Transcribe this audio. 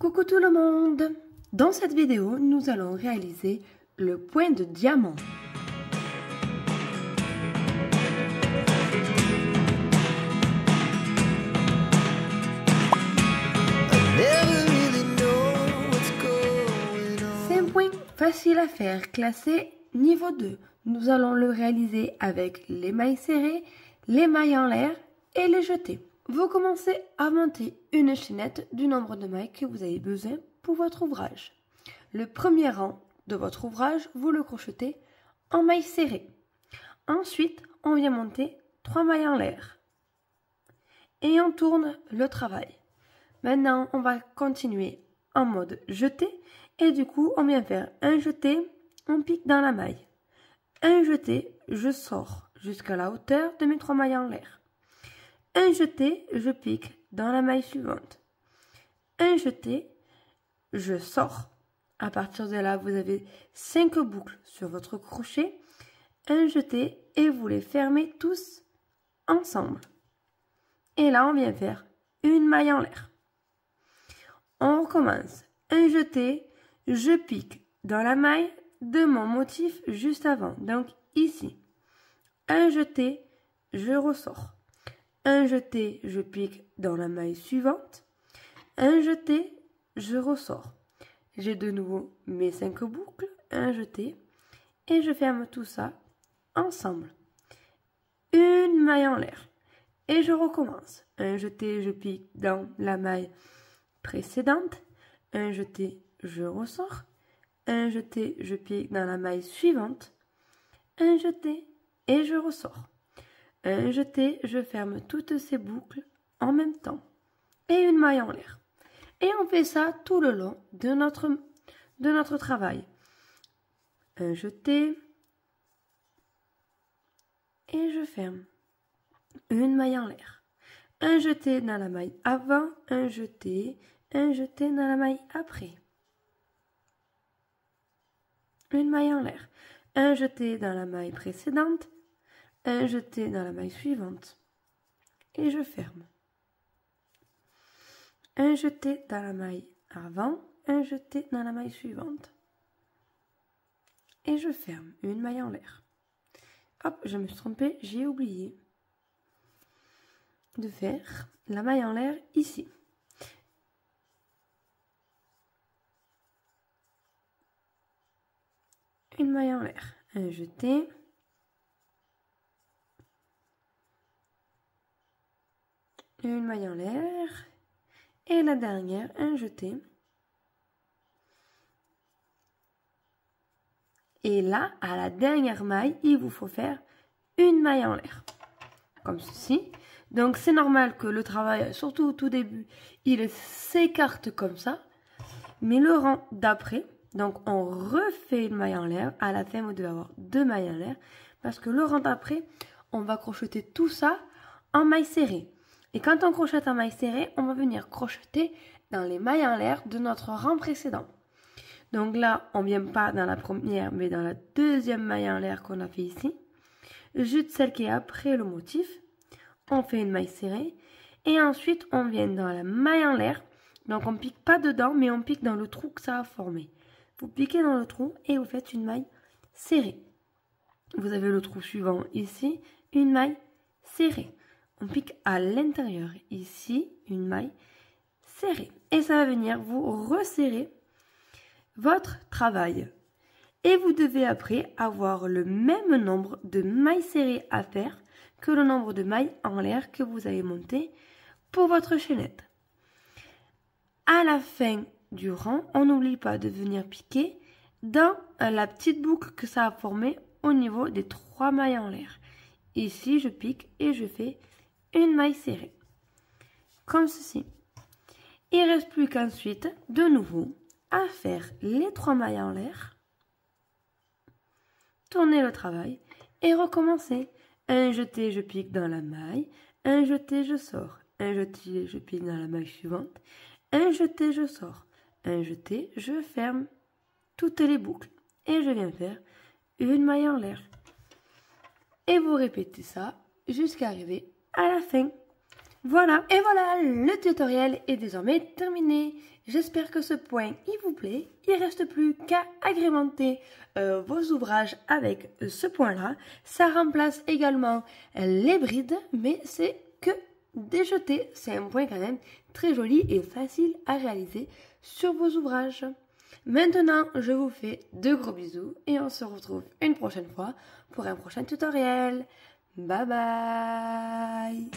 Coucou tout le monde! Dans cette vidéo, nous allons réaliser le point de diamant. C'est un point facile à faire, classé niveau 2. Nous allons le réaliser avec les mailles serrées, les mailles en l'air et les jeter. Vous commencez à monter une chaînette du nombre de mailles que vous avez besoin pour votre ouvrage. Le premier rang de votre ouvrage, vous le crochetez en mailles serrées. Ensuite, on vient monter 3 mailles en l'air. Et on tourne le travail. Maintenant, on va continuer en mode jeté. Et du coup, on vient faire un jeté, on pique dans la maille. Un jeté, je sors jusqu'à la hauteur de mes 3 mailles en l'air. Un jeté, je pique dans la maille suivante. Un jeté, je sors. À partir de là, vous avez 5 boucles sur votre crochet. Un jeté et vous les fermez tous ensemble. Et là, on vient faire une maille en l'air. On recommence. Un jeté, je pique dans la maille de mon motif juste avant. Donc ici. Un jeté, je ressors. Un jeté, je pique dans la maille suivante. Un jeté, je ressors. J'ai de nouveau mes 5 boucles, un jeté, et je ferme tout ça ensemble. Une maille en l'air. Et je recommence. Un jeté, je pique dans la maille précédente. Un jeté, je ressors. Un jeté, je pique dans la maille suivante. Un jeté, et je ressors. Un jeté, je ferme toutes ces boucles en même temps. Et une maille en l'air. Et on fait ça tout le long de notre travail. Un jeté. Et je ferme. Une maille en l'air. Un jeté dans la maille avant. Un jeté dans la maille après. Une maille en l'air. Un jeté dans la maille précédente. Un jeté dans la maille suivante et je ferme. Un jeté dans la maille avant, un jeté dans la maille suivante et je ferme. Une maille en l'air. Hop, je me suis trompée, j'ai oublié de faire la maille en l'air ici. Une maille en l'air, un jeté. Une maille en l'air et la dernière, un jeté. Et là, à la dernière maille, il vous faut faire une maille en l'air, comme ceci. Donc c'est normal que le travail, surtout au tout début, il s'écarte comme ça. Mais le rang d'après, donc on refait une maille en l'air. À la fin, vous devez avoir 2 mailles en l'air. Parce que le rang d'après, on va crocheter tout ça en maille serrée. Et quand on crochette en maille serrée, on va venir crocheter dans les mailles en l'air de notre rang précédent. Donc là, on ne vient pas dans la première, mais dans la deuxième maille en l'air qu'on a fait ici. Juste celle qui est après le motif. On fait une maille serrée. Et ensuite, on vient dans la maille en l'air. Donc on ne pique pas dedans, mais on pique dans le trou que ça a formé. Vous piquez dans le trou et vous faites une maille serrée. Vous avez le trou suivant ici, une maille serrée. On pique à l'intérieur, ici, une maille serrée. Et ça va venir vous resserrer votre travail. Et vous devez après avoir le même nombre de mailles serrées à faire que le nombre de mailles en l'air que vous avez monté pour votre chaînette. À la fin du rang, on n'oublie pas de venir piquer dans la petite boucle que ça a formé au niveau des 3 mailles en l'air. Ici, je pique et je fais une maille serrée, comme ceci. Il ne reste plus qu'ensuite, de nouveau, à faire les 3 mailles en l'air, tourner le travail et recommencer. Un jeté, je pique dans la maille, un jeté, je sors, un jeté, je pique dans la maille suivante, un jeté, je sors, un jeté, je ferme toutes les boucles et je viens faire une maille en l'air. Et vous répétez ça jusqu'à arriver à la fin. Voilà, et voilà, le tutoriel est désormais terminé. J'espère que ce point il vous plaît. Il ne reste plus qu'à agrémenter vos ouvrages avec ce point-là. Ça remplace également les brides, mais c'est que des jetés. C'est un point quand même très joli et facile à réaliser sur vos ouvrages. Maintenant, je vous fais de gros bisous et on se retrouve une prochaine fois pour un prochain tutoriel. Bye bye!